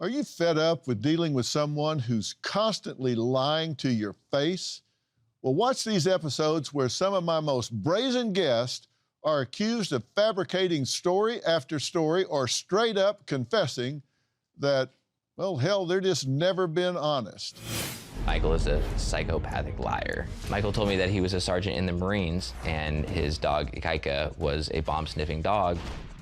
Are you fed up with dealing with someone who's constantly lying to your face? Well, watch these episodes where some of my most brazen guests are accused of fabricating story after story or straight up confessing that, well, hell, they're just never been honest. Michael is a psychopathic liar. Michael told me that he was a sergeant in the Marines and his dog, Ikaika, was a bomb-sniffing dog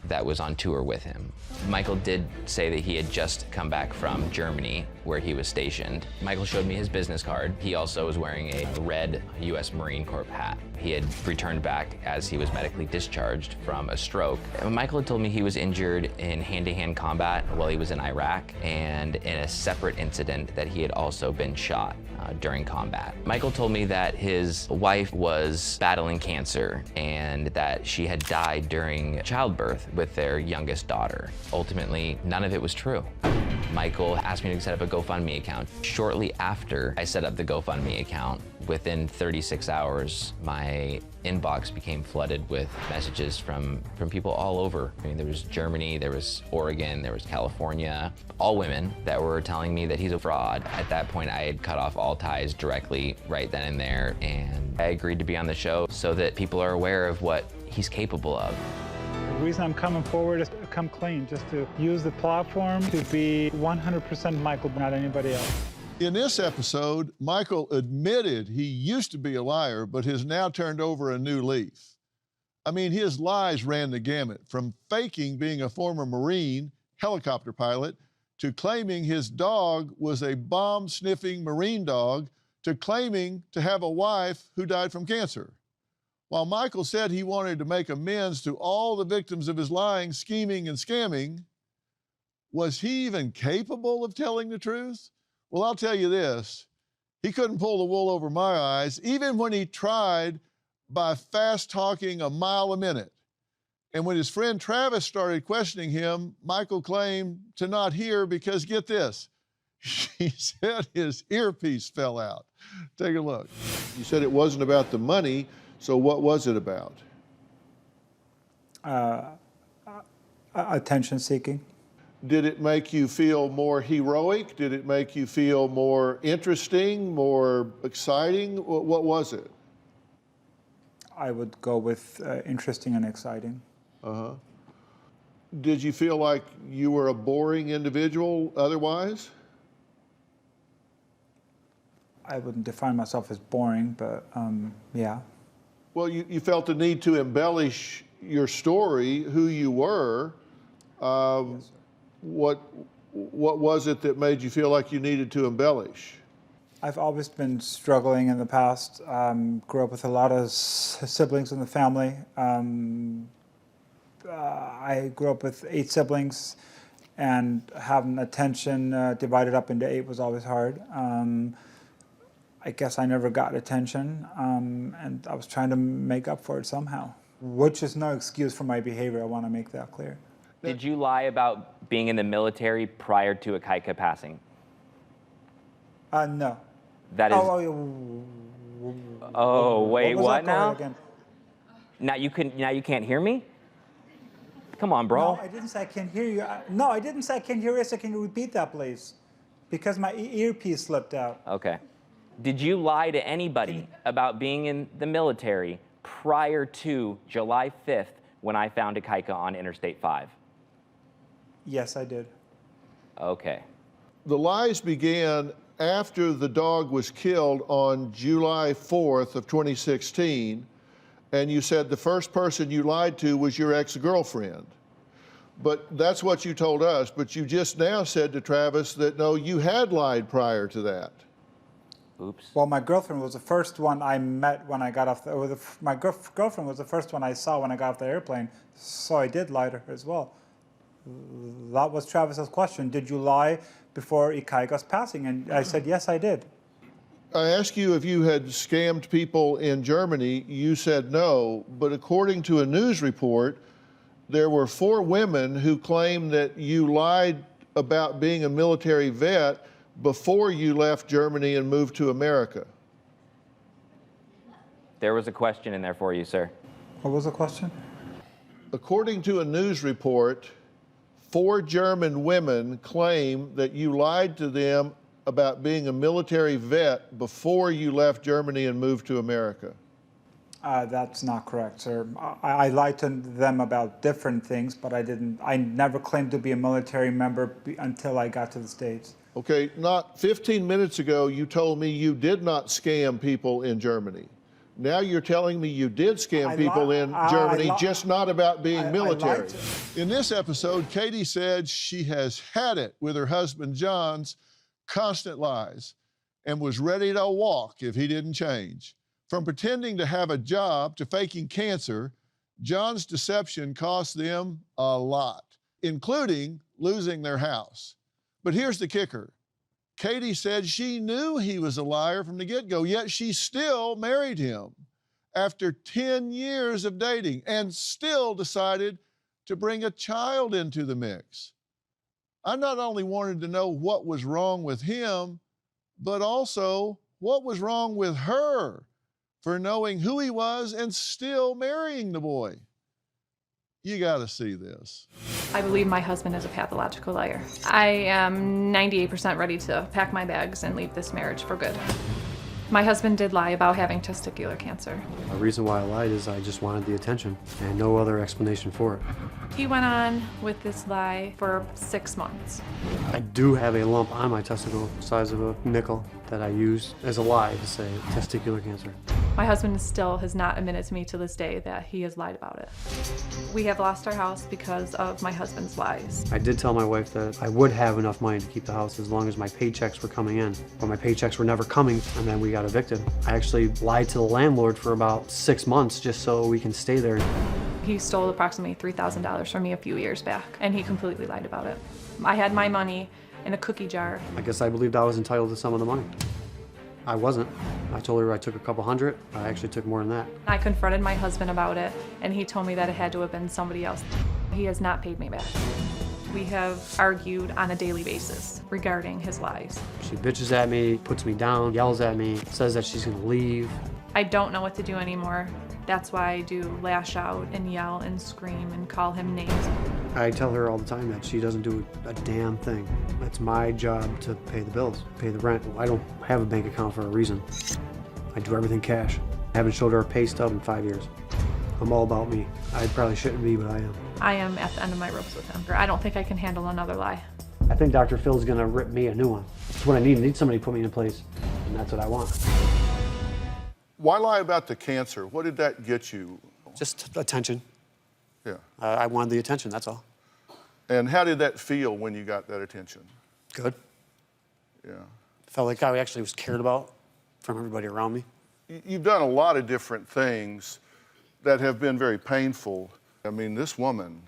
that was on tour with him. Michael did say that he had just come back from Germany, where he was stationed. Michael showed me his business card. He also was wearing a red U.S. Marine Corps hat. He had returned back as he was medically discharged from a stroke. And Michael had told me he was injured in hand-to-hand combat while he was in Iraq, and in a separate incident that he had also been shot during combat. Michael told me that his wife was battling cancer and that she had died during childbirth with their youngest daughter. Ultimately, none of it was true. Michael asked me to set up a GoFundMe account. Shortly after I set up the GoFundMe account, within 36 hours, my inbox became flooded with messages from people all over. I mean, there was Germany, there was Oregon, there was California, all women that were telling me that he's a fraud. At that point, I had cut off all ties directly right then and there, and I agreed to be on the show so that people are aware of what he's capable of. The reason I'm coming forward is to come clean, just to use the platform to be 100% Michael, not anybody else. In this episode, Michael admitted he used to be a liar, but has now turned over a new leaf. I mean, his lies ran the gamut, from faking being a former Marine helicopter pilot, to claiming his dog was a bomb-sniffing Marine dog, to claiming to have a wife who died from cancer. While Michael said he wanted to make amends to all the victims of his lying, scheming, and scamming, was he even capable of telling the truth? Well, I'll tell you this, he couldn't pull the wool over my eyes, even when he tried by fast talking a mile a minute. And when his friend Travis started questioning him, Michael claimed to not hear because, get this, he said his earpiece fell out. Take a look. You said it wasn't about the money, so what was it about? Attention seeking. Did it make you feel more heroic? Did it make you feel more interesting, more exciting? What was it? I would go with interesting and exciting. Uh-huh. Did you feel like you were a boring individual otherwise? I wouldn't define myself as boring, but yeah. Well, you felt the need to embellish your story, who you were. Yes, sir. What was it that made you feel like you needed to embellish? I've always been struggling in the past. Grew up with a lot of siblings in the family. I grew up with 8 siblings, and having attention divided up into 8 was always hard. I guess I never got attention, and I was trying to make up for it somehow, which is no excuse for my behavior. I want to make that clear. Did you lie about being in the military prior to Ikaika passing? No. That is. Oh, wait, what now? Again? Now you can't hear me? Come on, bro. No, I didn't say I can't hear you. No, I didn't say I can't hear you. I said, can you repeat that, please? Because my earpiece slipped out. Okay. Did you lie to anybody about being in the military prior to July 5th when I found Ikaika on Interstate 5? Yes, I did. Okay. The lies began after the dog was killed on July 4th of 2016, and you said the first person you lied to was your ex-girlfriend. But that's what you told us, but you just now said to Travis that, no, you had lied prior to that. Oops. Well, my girlfriend was the first one I met when I got off my girlfriend was the first one I saw when I got off the airplane, so I did lie to her as well. That was Travis's question. Did you lie before Ikaika's passing? And I said, yes, I did. I asked you if you had scammed people in Germany. You said no, but according to a news report, there were 4 women who claimed that you lied about being a military vet before you left Germany and moved to America. There was a question in there for you, sir. What was the question? According to a news report, 4 German women claim that you lied to them about being a military vet before you left Germany and moved to America. That's not correct, sir. I lied to them about different things, but I never claimed to be a military member until I got to the States. Okay, not 15 minutes ago, you told me you did not scam people in Germany. Now you're telling me you did scam people in Germany, just not about being military. In this episode, Katie said she has had it with her husband John's constant lies and was ready to walk if he didn't change. From pretending to have a job to faking cancer, John's deception cost them a lot, including losing their house. But here's the kicker. Katie said she knew he was a liar from the get-go, yet she still married him after 10 years of dating and still decided to bring a child into the mix. I not only wanted to know what was wrong with him, but also what was wrong with her for knowing who he was and still marrying the boy. You got to see this. I believe my husband is a pathological liar. I am 98% ready to pack my bags and leave this marriage for good. My husband did lie about having testicular cancer. The reason why I lied is I just wanted the attention and no other explanation for it. He went on with this lie for 6 months. I do have a lump on my testicle the size of a nickel that I use as a lie to say testicular cancer. My husband still has not admitted to me to this day that he has lied about it. We have lost our house because of my husband's lies. I did tell my wife that I would have enough money to keep the house as long as my paychecks were coming in, but my paychecks were never coming, and then we got evicted. I actually lied to the landlord for about 6 months just so we can stay there. He stole approximately $3,000 from me a few years back, and he completely lied about it. I had my money in a cookie jar. I guess I believed I was entitled to some of the money. I wasn't. I told her I took a couple hundred. I actually took more than that. I confronted my husband about it, and he told me that it had to have been somebody else. He has not paid me back. We have argued on a daily basis regarding his lies. She bitches at me, puts me down, yells at me, says that she's gonna leave. I don't know what to do anymore. That's why I do lash out and yell and scream and call him names. I tell her all the time that she doesn't do a damn thing. It's my job to pay the bills, pay the rent. I don't have a bank account for a reason. I do everything cash. I haven't showed her a pay stub in 5 years. I'm all about me. I probably shouldn't be, but I am. I am at the end of my ropes with him. I don't think I can handle another lie. I think Dr. Phil's gonna rip me a new one. That's what I need. I need somebody to put me in place, and that's what I want. Why lie about the cancer? What did that get you? Just attention. Yeah. I wanted the attention, that's all. And how did that feel when you got that attention? Good. Yeah. Felt like I actually was cared about from everybody around me. You've done a lot of different things that have been very painful. I mean, this woman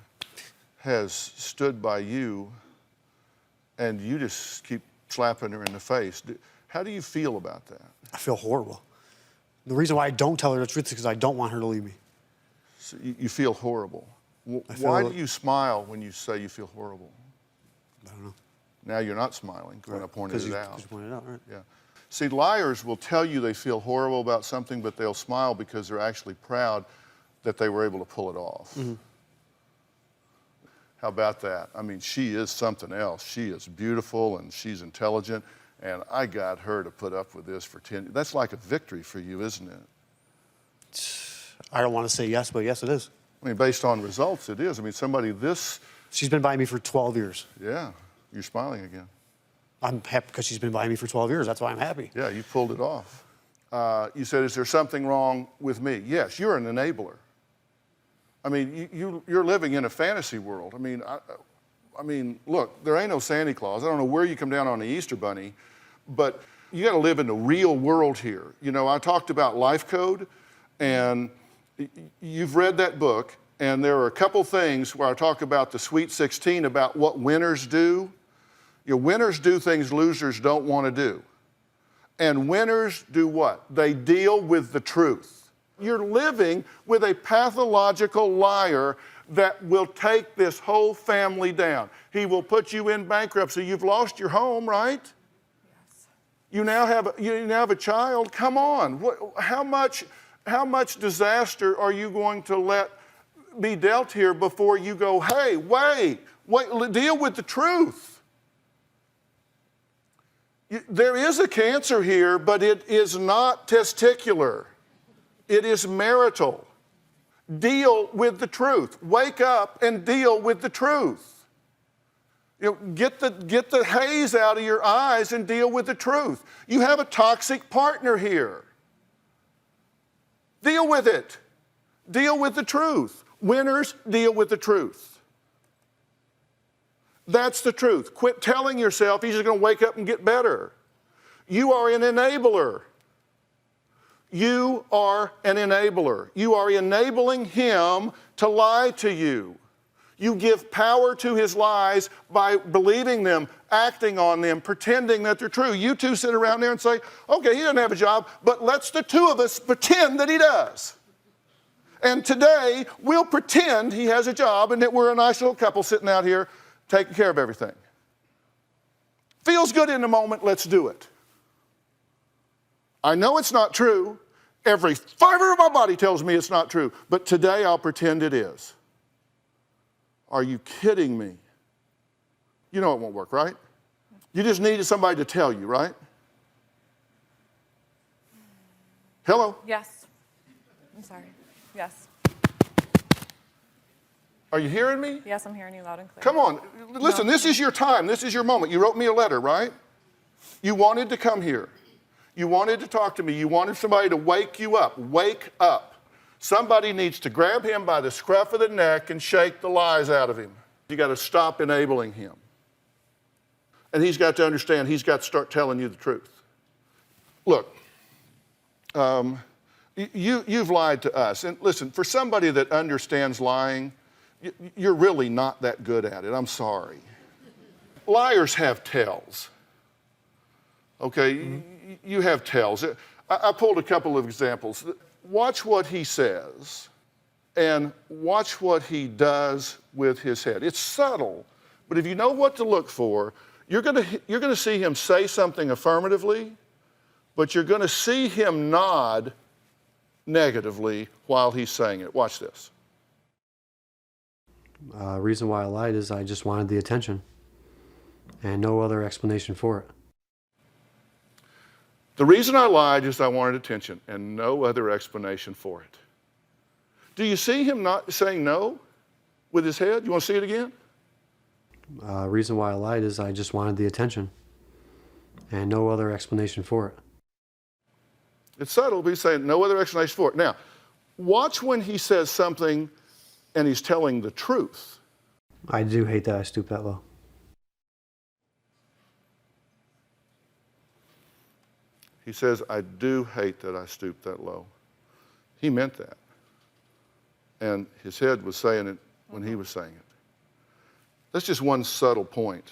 has stood by you and you just keep slapping her in the face. How do you feel about that? I feel horrible. The reason why I don't tell her the truth is because I don't want her to leave me. So you feel horrible. Why do you smile when you say you feel horrible? I don't know. Now you're not smiling when I pointed it out. Because you pointed it out, right? Yeah. See, liars will tell you they feel horrible about something, but they'll smile because they're actually proud that they were able to pull it off. Mm-hmm. How about that? I mean, she is something else. She is beautiful and she's intelligent, and I got her to put up with this for 10 years. That's like a victory for you, isn't it? I don't want to say yes, but yes, it is. I mean, based on results, it is. I mean, somebody this... She's been by me for 12 years. Yeah, you're smiling again. I'm happy because she's been by me for 12 years. That's why I'm happy. Yeah, you pulled it off. You said, is there something wrong with me? Yes, you're an enabler. I mean, you're living in a fantasy world. I mean, look, there ain't no Santa Claus. I don't know where you come down on the Easter Bunny, but you got to live in the real world here. You know, I talked about life code, and you've read that book, and there are a couple things where I talk about the Sweet 16, about what winners do. You know, winners do things losers don't want to do. And winners do what? They deal with the truth. You're living with a pathological liar that will take this whole family down. He will put you in bankruptcy. You've lost your home, right? Yes. You now have a child. Come on. How much disaster are you going to let be dealt here before you go, hey, wait, Deal with the truth. There is a cancer here, but it is not testicular. It is marital. Deal with the truth. Wake up and deal with the truth. Get the haze out of your eyes and deal with the truth. You have a toxic partner here. Deal with it. Deal with the truth. Winners deal with the truth. That's the truth. Quit telling yourself he's just going to wake up and get better. You are an enabler. You are an enabler. You are enabling him to lie to you. You give power to his lies by believing them, acting on them, pretending that they're true. You two sit around there and say, okay, he doesn't have a job, but let's the two of us pretend that he does. And today, we'll pretend he has a job and that we're a nice little couple sitting out here taking care of everything. Feels good in the moment, let's do it. I know it's not true. Every fiber of my body tells me it's not true, but today I'll pretend it is. Are you kidding me? You know it won't work, right? You just needed somebody to tell you, right? Hello? Yes. I'm sorry. Yes. Are you hearing me? Yes, I'm hearing you loud and clear. Come on. Listen, This is your time. This is your moment. You wrote me a letter, right? You wanted to come here. You wanted to talk to me. You wanted somebody to wake you up. Wake up. Somebody needs to grab him by the scruff of the neck and shake the lies out of him. You got to stop enabling him. And he's got to understand he's got to start telling you the truth. Look, you've lied to us. And listen, for somebody that understands lying, you're really not that good at it. I'm sorry. Liars have tells. Okay, you have tells. I pulled a couple of examples. Watch what he says and watch what he does with his head. It's subtle, but if you know what to look for, you're going to see him say something affirmatively, but you're going to see him nod negatively while he's saying it. Watch this. Reason why I lied is I just wanted the attention and no other explanation for it. The reason I lied is I wanted attention and no other explanation for it. Do you see him not saying no with his head? You want to see it again? Reason why I lied is I just wanted the attention and no other explanation for it. It's subtle, but he's saying no other explanation for it. Now, watch when he says something and he's telling the truth. I do hate that I stooped that low. He says, I do hate that I stooped that low. He meant that. And his head was saying it when he was saying it. That's just one subtle point.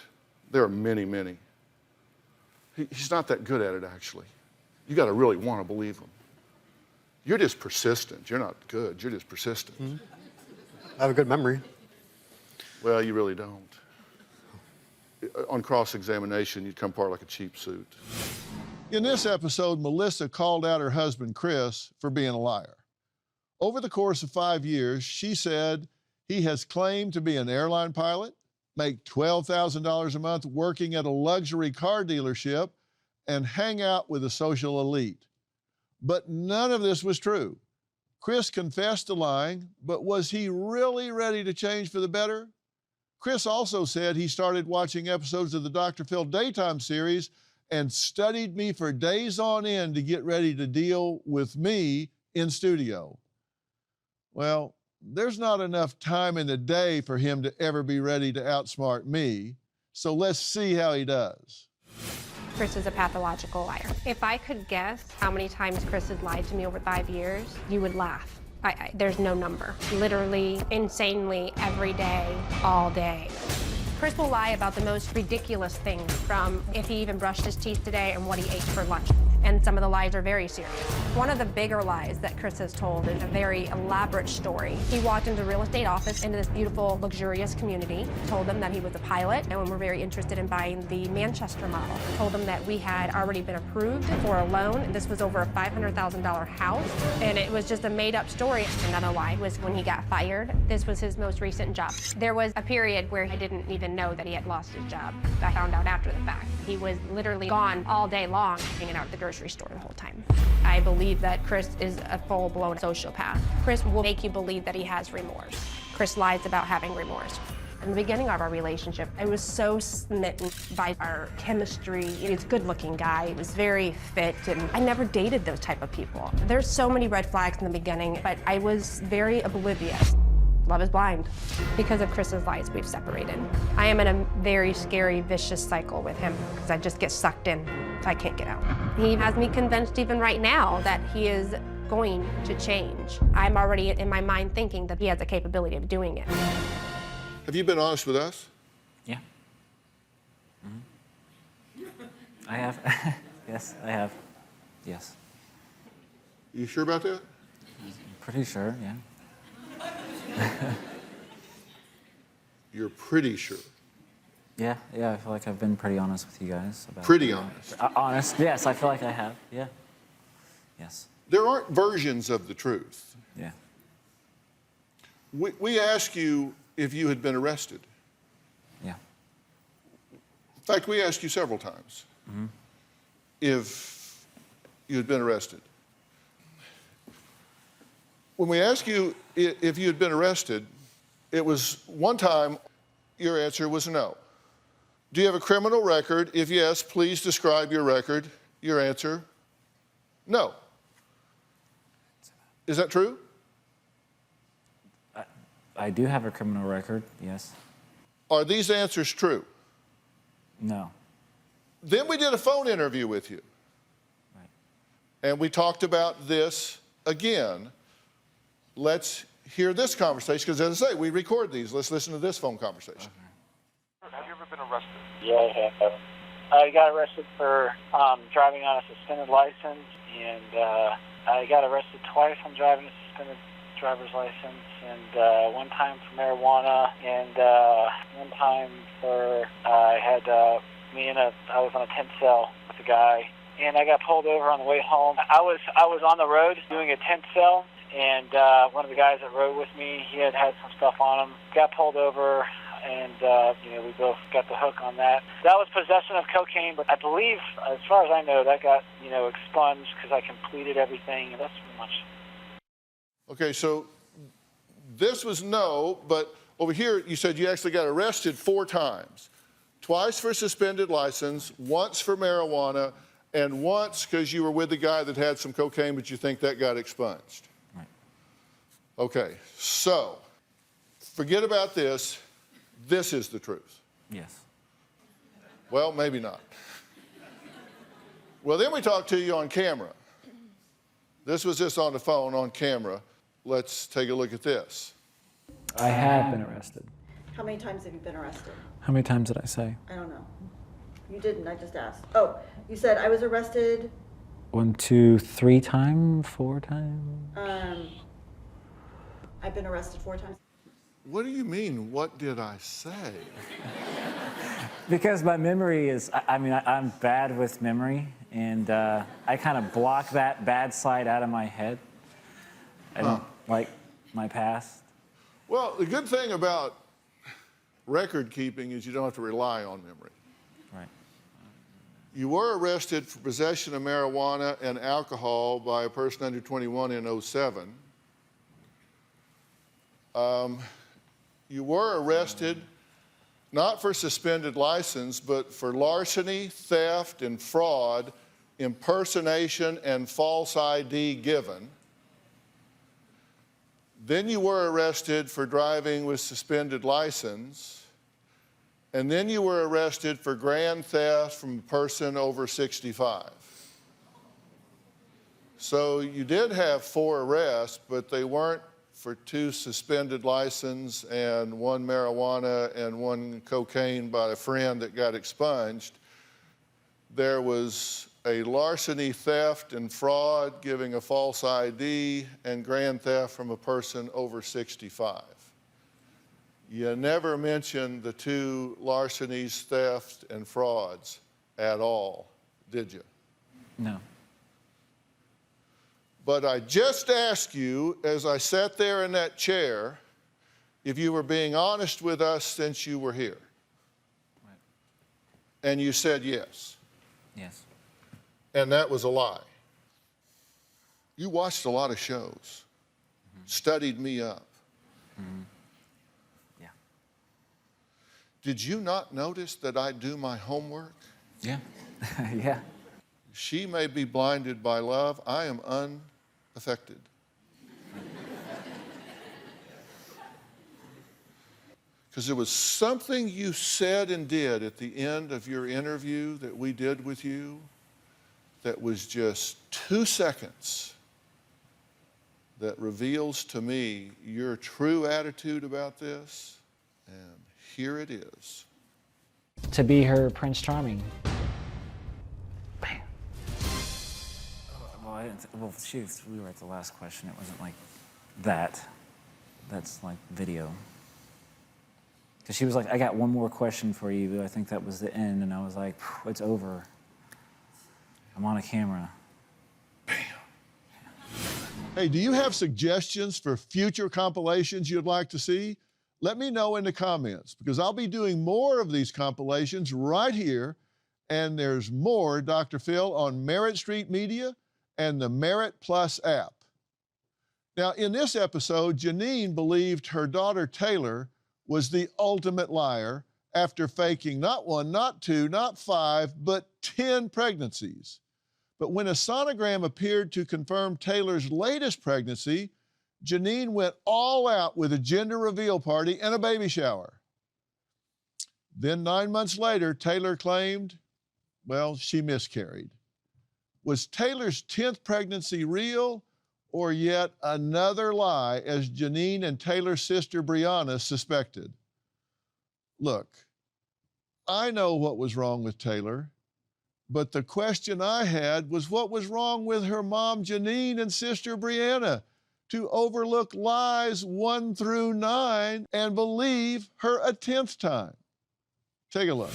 There are many, many. He's not that good at it, actually. You got to really want to believe him. You're just persistent. You're not good. You're just persistent. Mm-hmm. I have a good memory. Well, you really don't. On cross-examination, you'd come apart like a cheap suit. In this episode, Melissa called out her husband, Chris, for being a liar. Over the course of 5 years, she said he has claimed to be an airline pilot, make $12,000 a month working at a luxury car dealership, and hang out with the social elite. But none of this was true. Chris confessed to lying, but was he really ready to change for the better? Chris also said he started watching episodes of the Dr. Phil daytime series and studied me for days on end to get ready to deal with me in studio. Well, there's not enough time in the day for him to ever be ready to outsmart me, so let's see how he does. Chris is a pathological liar. If I could guess how many times Chris has lied to me over 5 years, you would laugh. There's no number. Literally, insanely, every day, all day. Chris will lie about the most ridiculous things, from if he even brushed his teeth today and what he ate for lunch. and some of the lies are very serious. One of the bigger lies that Chris has told is a very elaborate story. He walked into a real estate office into this beautiful, luxurious community, told them that he was a pilot, and we're very interested in buying the Manchester model. Told them that we had already been approved for a loan. This was over a $500,000 house, and it was just a made-up story. Another lie was when he got fired. This was his most recent job. There was a period where I didn't even know that he had lost his job. I found out after the fact. He was literally gone all day long, hanging out at the grocery store the whole time. I believe that Chris is a full-blown sociopath. Chris will make you believe that he has remorse. Chris lies about having remorse. In the beginning of our relationship, I was so smitten by our chemistry. He's a good-looking guy. He was very fit, and I never dated those type of people. There's so many red flags in the beginning, but I was very oblivious. Love is blind. Because of Chris's lies, we've separated. I am in a very scary, vicious cycle with him because I just get sucked in. I can't get out. He has me convinced even right now that he is going to change. I'm already in my mind thinking that he has the capability of doing it. Have you been honest with us? Yeah. I have. Yes, I have. Yes. You sure about that? Pretty sure, yeah. You're pretty sure. Yeah, I feel like I've been pretty honest with you guys about Pretty honest. Honest, yes, I feel like I have, yeah. Yes. There aren't versions of the truth. Yeah. We asked you if you had been arrested. Yeah. In fact, we asked you several times if you had been arrested. When we asked you if you had been arrested, it was one time your answer was no. Do you have a criminal record? If yes, please describe your record. Your answer, no. Is that true? I do have a criminal record, yes. Are these answers true? No. Then we did a phone interview with you. Right. And we talked about this again. Let's hear this conversation, because as I say, we record these. Let's listen to this phone conversation. Okay. Have you ever been arrested? Yeah, I have. I got arrested for driving on a suspended license, and I got arrested twice on driving a suspended driver's license, and one time for marijuana, and one time for I was on a tent cell with a guy, and I got pulled over on the way home. I was on the road doing a tent cell, and one of the guys that rode with me, he had some stuff on him, got pulled over, and we both got the hook on that. That was possession of cocaine, but I believe, as far as I know, that got expunged because I completed everything, and that's pretty much. Okay, so this was no, but over here you said you actually got arrested 4 times. Twice for suspended license, once for marijuana, and once because you were with the guy that had some cocaine, but you think that got expunged. Right. Okay, so forget about this. This is the truth. Yes. Well, maybe not. Well, then we talked to you on camera. This was just on the phone, on camera. Let's take a look at this. I have been arrested. How many times have you been arrested? How many times did I say? I don't know. You didn't, I just asked. Oh, you said I was arrested. 1, 2, 3 times, 4 times. I've been arrested 4 times. What do you mean, what did I say? Because my memory is, I'm bad with memory, and I kind of block that bad side out of my head. I don't like my past. Well, the good thing about record keeping is you don't have to rely on memory. Right. You were arrested for possession of marijuana and alcohol by a person under 21 in 2007. You were arrested not for suspended license, but for larceny, theft, and fraud, impersonation, and false ID given. Then you were arrested for driving with suspended license. And then you were arrested for grand theft from a person over 65. So you did have 4 arrests, but they weren't for 2 suspended license and 1 marijuana and 1 cocaine by a friend that got expunged. There was a larceny, theft, and fraud, giving a false ID, and grand theft from a person over 65. You never mentioned the 2 larcenies, theft, and frauds at all, did you? No. But I just asked you, as I sat there in that chair, if you were being honest with us since you were here. Right. And you said yes. Yes. And that was a lie. You watched a lot of shows, studied me up. Yeah. Did you not notice that I do my homework? Yeah. Yeah. She may be blinded by love. I am unaffected. Because there was something you said and did at the end of your interview that we did with you that was just 2 seconds that reveals to me your true attitude about this, and here it is. To be her Prince Charming. Bam. Well, we were at the last question. It wasn't like that. That's like video. Because she was like, I got one more question for you, but I think that was the end. And I was like, it's over. I'm on a camera. Bam. Hey, do you have suggestions for future compilations you'd like to see? Let me know in the comments, because I'll be doing more of these compilations right here. And there's more Dr. Phil on Merit Street Media and the Merit Plus app. Now, in this episode, Janine believed her daughter Taylor was the ultimate liar after faking not 1, not 2, not 5, but 10 pregnancies. But when a sonogram appeared to confirm Taylor's latest pregnancy, Janine went all out with a gender reveal party and a baby shower. Then 9 months later, Taylor claimed, well, she miscarried. Was Taylor's 10th pregnancy real, or yet another lie, as Janine and Taylor's sister Brianna suspected? Look, I know what was wrong with Taylor, but the question I had was what was wrong with her mom Janine and sister Brianna to overlook lies 1 through 9 and believe her a 10th time? Take a look.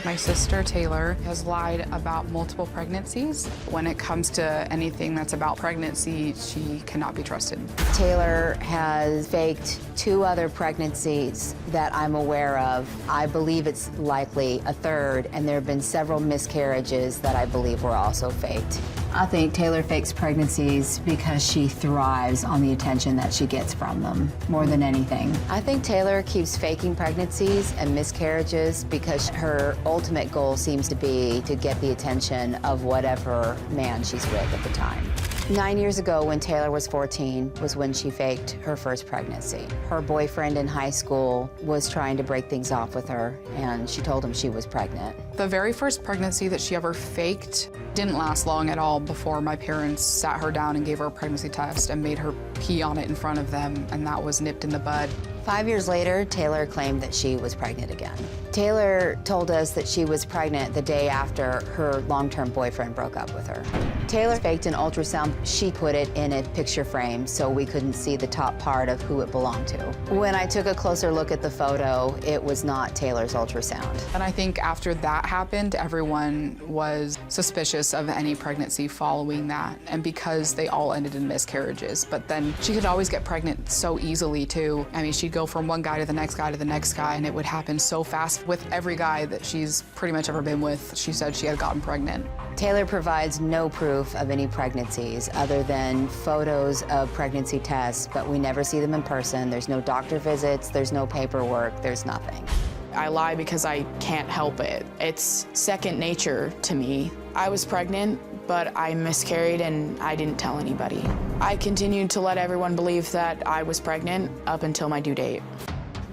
My sister Taylor has lied about multiple pregnancies. When it comes to anything that's about pregnancy, she cannot be trusted. Taylor has faked 2 other pregnancies that I'm aware of. I believe it's likely a 3rd, and there have been several miscarriages that I believe were also faked. I think Taylor fakes pregnancies because she thrives on the attention that she gets from them, more than anything. I think Taylor keeps faking pregnancies and miscarriages because her ultimate goal seems to be to get the attention of whatever man she's with at the time. 9 years ago, when Taylor was 14, was when she faked her first pregnancy. Her boyfriend in high school was trying to break things off with her, and she told him she was pregnant. The very first pregnancy that she ever faked didn't last long at all before my parents sat her down and gave her a pregnancy test and made her pee on it in front of them, and that was nipped in the bud. 5 years later, Taylor claimed that she was pregnant again. Taylor told us that she was pregnant the day after her long-term boyfriend broke up with her. Taylor faked an ultrasound. She put it in a picture frame so we couldn't see the top part of who it belonged to. When I took a closer look at the photo, it was not Taylor's ultrasound. And I think after that happened, everyone was suspicious of any pregnancy following that, and because they all ended in miscarriages. But then she could always get pregnant so easily, too. I mean, she'd go from one guy to the next guy to the next guy, and it would happen so fast. With every guy that she's pretty much ever been with, she said she had gotten pregnant. Taylor provides no proof of any pregnancies other than photos of pregnancy tests, but we never see them in person. There's no doctor visits, there's no paperwork, there's nothing. I lie because I can't help it. It's second nature to me. I was pregnant, but I miscarried and I didn't tell anybody. I continued to let everyone believe that I was pregnant up until my due date.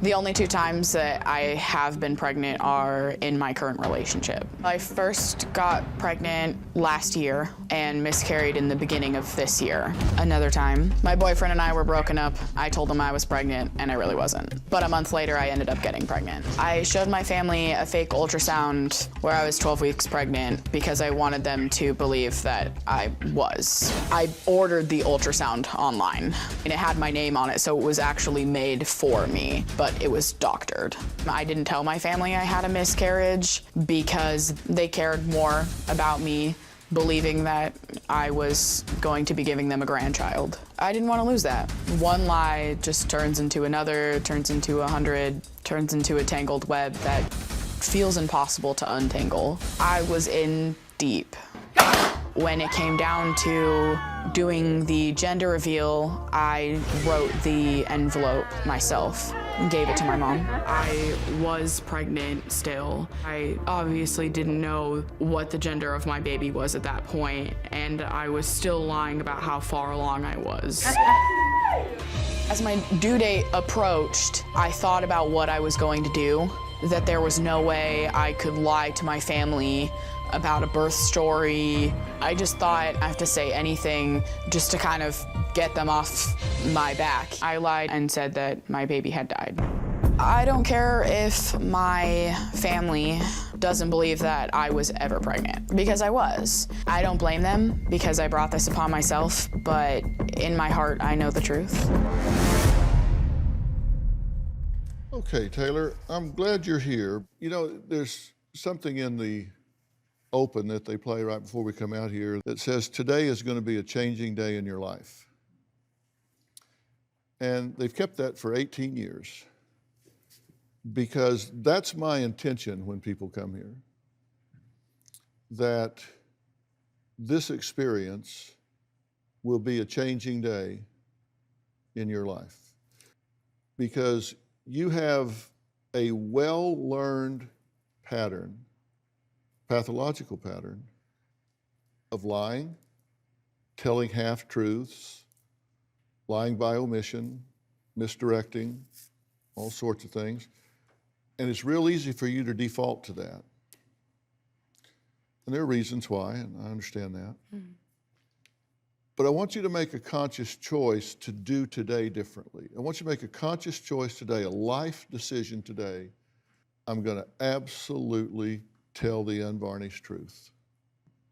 The only 2 times that I have been pregnant are in my current relationship. I first got pregnant last year and miscarried in the beginning of this year. Another time, my boyfriend and I were broken up. I told him I was pregnant and I really wasn't. But a month later, I ended up getting pregnant. I showed my family a fake ultrasound where I was 12 weeks pregnant because I wanted them to believe that I was. I ordered the ultrasound online and it had my name on it, so it was actually made for me, but it was doctored. I didn't tell my family I had a miscarriage because they cared more about me believing that I was going to be giving them a grandchild. I didn't want to lose that. One lie just turns into another, turns into 100, turns into a tangled web that feels impossible to untangle. I was in deep. When it came down to doing the gender reveal, I wrote the envelope myself and gave it to my mom. I was pregnant still. I obviously didn't know what the gender of my baby was at that point, and I was still lying about how far along I was. As my due date approached, I thought about what I was going to do, that there was no way I could lie to my family about a birth story. I just thought I have to say anything just to kind of get them off my back. I lied and said that my baby had died. I don't care if my family doesn't believe that I was ever pregnant, because I was. I don't blame them because I brought this upon myself, but in my heart, I know the truth. Okay, Taylor, I'm glad you're here. You know, there's something in the open that they play right before we come out here that says today is going to be a changing day in your life. And they've kept that for 18 years because that's my intention when people come here, that this experience will be a changing day in your life because you have a well-learned pattern, pathological pattern of lying, telling half-truths, lying by omission, misdirecting, all sorts of things. And it's real easy for you to default to that. And there are reasons why, and I understand that. Mm-hmm. But I want you to make a conscious choice to do today differently. I want you to make a conscious choice today, a life decision today. I'm going to absolutely tell the unvarnished truth.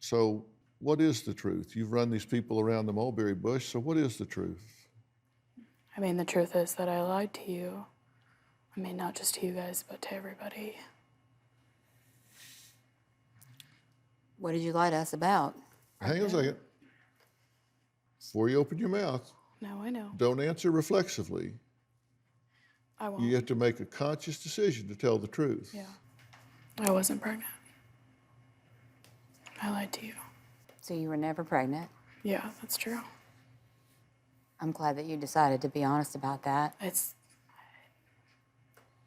So what is the truth? You've run these people around the mulberry bush, so what is the truth? I mean, the truth is that I lied to you. I mean, not just to you guys, but to everybody. What did you lie to us about? Hang on a second. Before you open your mouth, no, I know. Don't answer reflexively. I won't. You have to make a conscious decision to tell the truth. Yeah. I wasn't pregnant. I lied to you. So you were never pregnant? Yeah, that's true. I'm glad that you decided to be honest about that. It's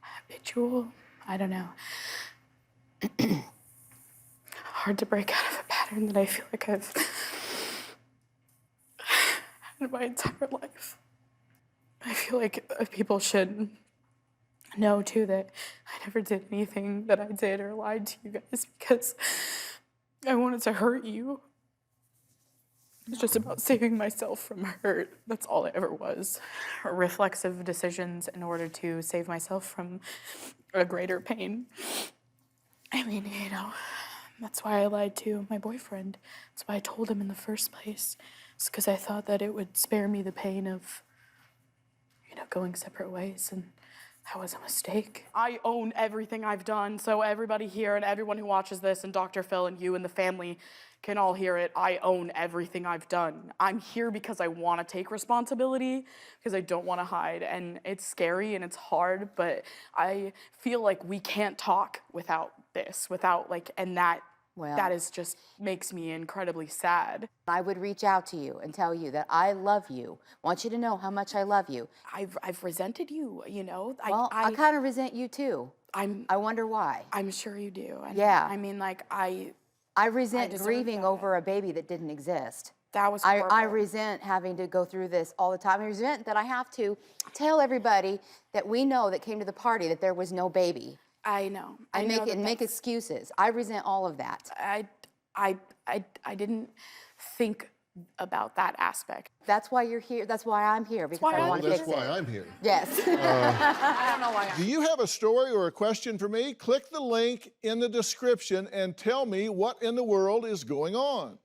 habitual. I don't know. Hard to break out of a pattern that I feel like I've had my entire life. I feel like people should know, too, that I never did anything that I did or lied to you guys because I wanted to hurt you. It's just about saving myself from hurt. That's all it ever was. Reflexive decisions in order to save myself from a greater pain. I mean, you know, that's why I lied to my boyfriend. That's why I told him in the first place. It's because I thought that it would spare me the pain of, you know, going separate ways, and that was a mistake. I own everything I've done, so everybody here and everyone who watches this and Dr. Phil and you and the family can all hear it. I own everything I've done. I'm here because I want to take responsibility, because I don't want to hide, and it's scary and it's hard, but I feel like we can't talk without this, and that is just makes me incredibly sad. I would reach out to you and tell you that I love you. Want you to know how much I love you. I've resented you, you know. I kind of resent you too. I wonder why. I'm sure you do. Yeah. I mean, I resent grieving over a baby that didn't exist. That was I horrible. resent having to go through this all the time. I resent that I have to tell everybody that we know that came to the party that there was no baby. I know. And I know make excuses. I resent all of that. I didn't think about that aspect. That's why you're here. That's why I'm here, because I want to fix it. That's why I'm here. Yes. I don't know why. Do you have a story or a question for me? Click the link in the description and tell me what in the world is going on.